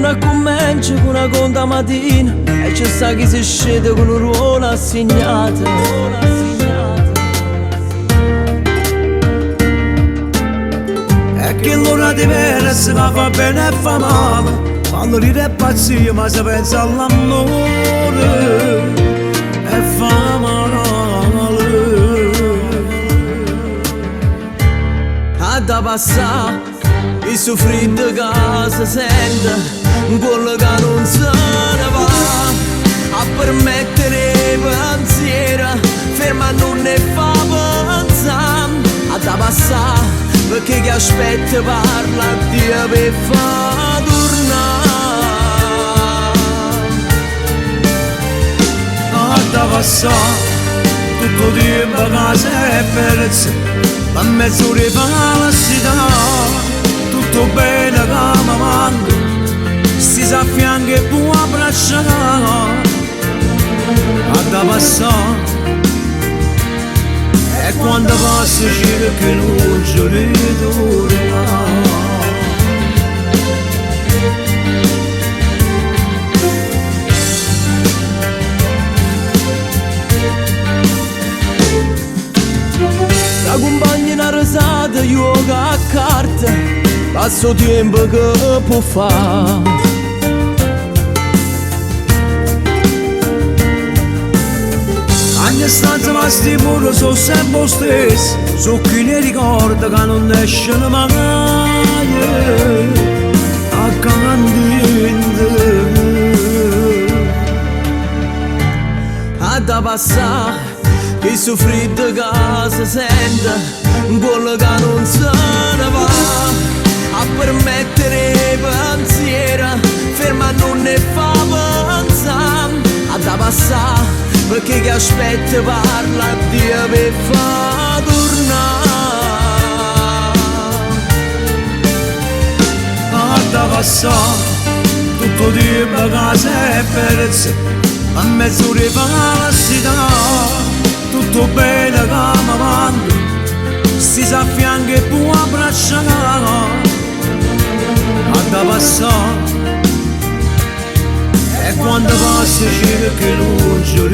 giorno comincia con una conta mattina e ci sta chi si scende con un ruolo assegnato. E che l'ora diversa ma fa bene e fa male. Quando ride è pazzia ma si pensa all'amore e fa male. Da passare il soffritto che si sente, quello che non se ne va, a permettere i pensieri, ferma non ne fa pensare, a da passare perché chi aspetta parla di per fa tornare. A da passare tutto il tempo che si è perso, a mezzo di falsità, tutto bene che mi manca, si sa fianco e può abbracciare, a da passare, e quando passa c'è che non ci ritorna. La compagna una risata, yoga a carta, passo tempo che può fare. Ogni stanza ma sti muri sono sempre stessi, su chi ne ricorda che non escono mai, accanto. A da passare il soffritto che si sente, quello che non se ne va, a permettere i pensieri, ferma non ne fa pensare, a da passare perché chi aspetta parla di per fa tornare. A da passare tutto il tempo che si è perso, a mezzo di falsità, tutto bene che mi manca, si sa fianco e può abbracciare, a da passare, e quando passa c'è che non ci